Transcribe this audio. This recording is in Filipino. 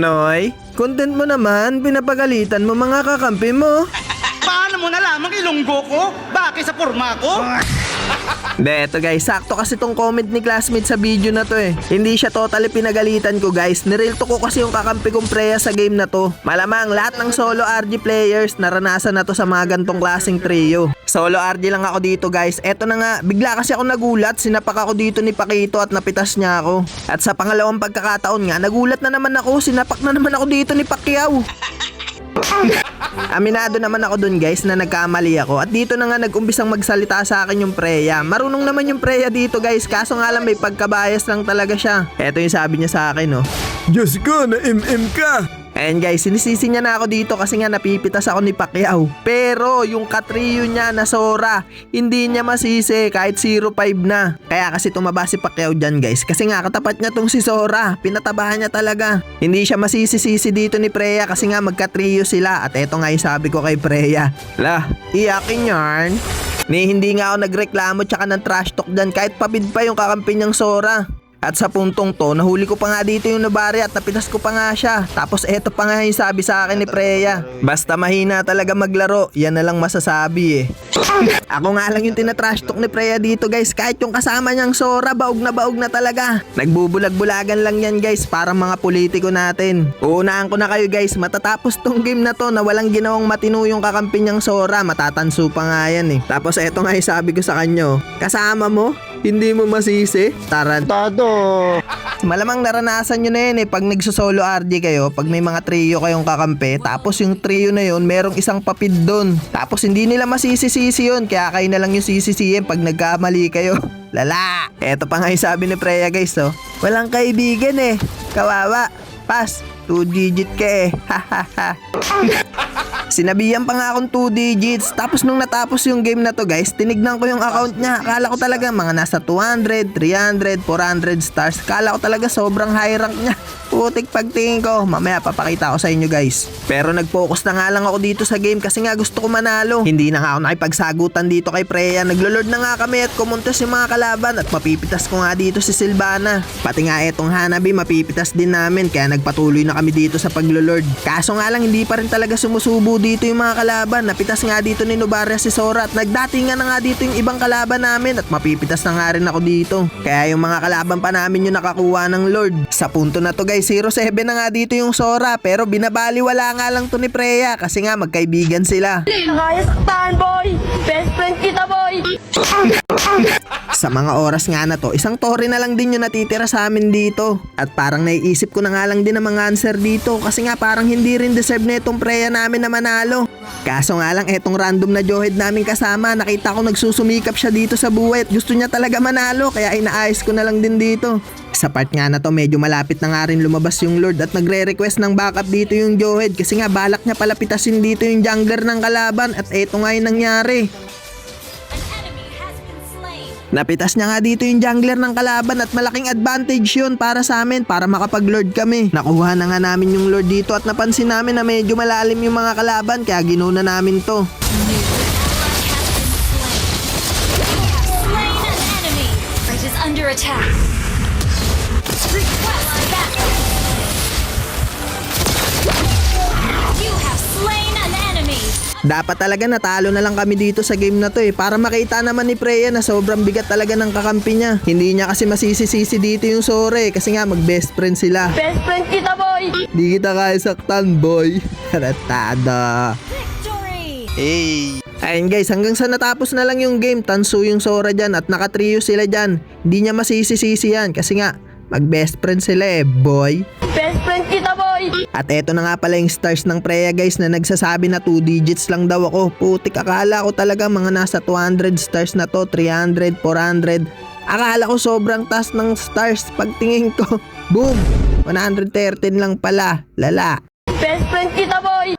Noy, content mo naman, pinapagalitan mo mga kakampi mo. Paano mo nalaman ilonggo ko? Bakit sa forma ko? De, eto guys, sakto kasi tong comment ni classmate sa video na to eh. Hindi siya totally pinagalitan ko guys. Nireal to ko kasi yung kakampi kong Freya sa game na to. Malamang lahat ng solo RG players naranasan na to sa mga gantong klaseng trio. Solo RG lang ako dito guys. Eto na nga, bigla kasi ako nagulat. Sinapak ako dito ni Pakito at napitas niya ako. At sa pangalawang pagkakataon nga, nagulat na naman ako. Sinapak na naman ako dito ni Pacquiao. Aminado naman ako dun guys na nagkamali ako. At dito na nga nag-umbisang magsalita sa akin yung Freya. Marunong naman yung Freya dito guys. Kaso nga lang may pagkabayas lang talaga siya. Eto yung sabi niya sa akin oh. Diyos ko, na-MM ka. Ayan guys, sinisisi niya na ako dito kasi nga napipitas ako ni Pacquiao. Pero yung katriyo niya na Sora, hindi niya masisi kahit 0-5 na. Kaya kasi tumaba si Pacquiao dyan guys. Kasi nga katapat niya tong si Sora, pinatabahan niya talaga. Hindi siya masisisi dito ni Freya kasi nga magkatriyo sila. At eto nga yung sabi ko kay Freya. Lah, iyakin yarn. Hindi nga ako nagreklamo tsaka ng trash talk dyan kahit pabid pa yung kakampi niyang Sora. At sa puntong to, nahuli ko pa nga dito yung Nobari at napitas ko pa nga siya. Tapos eto pa nga yung sabi sa akin ni Freya. Basta mahina talaga maglaro, yan na lang masasabi eh. Ako nga lang yung tinatrash talk ni Freya dito guys. Kahit yung kasama niyang Sora, baog na talaga. Nagbubulag-bulagan lang yan guys, parang mga politiko natin. Uunahan ko na kayo guys, matatapos tong game na to na walang ginawang matino yung kakampi niyang Sora. Matatanso pa nga yan eh. Tapos eto nga yung sabi ko sa kanyo. Kasama mo? Hindi mo masisi? Tarantado. Malamang naranasan nyo na yan eh. Pag nagsosolo RG kayo, pag may mga trio kayong kakampi, tapos yung trio na yun, merong isang papid doon. Tapos hindi nila masisisi yun, kaya kayo na lang yung sisisihin pag nagkamali kayo. Lala! Eto pa nga yung sabi ni Freya guys oh. Walang kaibigan eh. Kawawa. Pass. 2 digit ka eh. Hahaha. Sinabihan pa nga akong 2 digits. Tapos nung natapos yung game na to guys, tinignan ko yung account niya. Akala ko talaga mga nasa 200, 300, 400 stars. Akala ko talaga sobrang high rank niya. Putik pagtingin ko. Mamaya papakita ko sa inyo guys. Pero nag-focus na nga lang ako dito sa game kasi nga gusto ko manalo. Hindi na nga ako nakipagsagutan dito kay Freya. Naglolord na nga kami at kumuntos yung mga kalaban. At mapipitas ko nga dito si Sylvana. Pati nga etong Hanabi mapipitas din namin. Kaya nagpatuloy na kami dito sa paglolord. Kaso nga lang hindi pa rin talaga sumusubo dito yung mga kalaban. Napitas nga dito ni Nobaria si Sora at nagdatingan na nga dito yung ibang kalaban namin at mapipitas na nga rin ako dito. Kaya yung mga kalaban pa namin yung nakakuha ng Lord. Sa punto na to guys, 0-7 na nga dito yung Sora pero binabaliwala nga lang to ni Freya kasi nga magkaibigan sila. Kaya saktahan, boy! Best friend kita, boy! Sa mga oras nga na to, isang tore na lang din yung natitira sa amin dito. At parang naiisip ko na nga lang din ang mga answer dito kasi nga parang hindi rin deserve na itong Freya namin na manalo. Kaso nga lang etong random na Johed namin kasama, nakita ko nagsusumikap siya dito sa buwet. Gusto niya talaga manalo kaya inaayos ko na lang din dito. Sa part nga na to medyo malapit na nga rin lumabas yung Lord at nagre-request ng backup dito yung Johed kasi nga balak niya palapitasin dito yung jungler ng kalaban at eto nga yung nangyari. Napitas niya nga dito yung jungler ng kalaban at malaking advantage yun para sa amin para makapag-lord kami. Nakuha na nga namin yung lord dito at napansin namin na medyo malalim yung mga kalaban kaya ginuna namin to. Under attack. Request backup. You have slain an enemy. Dapat talaga natalo na lang kami dito sa game na to eh para makita naman ni Freya na sobrang bigat talaga ng kakampi niya. Hindi niya kasi masisisi dito yung Sora eh kasi nga mag best friend sila. Best friend kita, boy! Di kita kaya saktan boy. Taratado. Victory. Hey. Ayun guys, hanggang sa natapos na lang yung game, tanso yung Sora dyan at nakatrio sila dyan. Hindi niya masisisi yan kasi nga mag best friend sila eh boy. Best friend kita, boy! At eto na nga pala yung stars ng Freya guys na nagsasabi na 2 digits lang daw ako. Putik, akala ko talaga mga nasa 200 stars na to, 300, 400. Akala ko sobrang taas ng stars. Pagtingin ko, boom, 113 lang pala. Lala. Best friend kita, boy!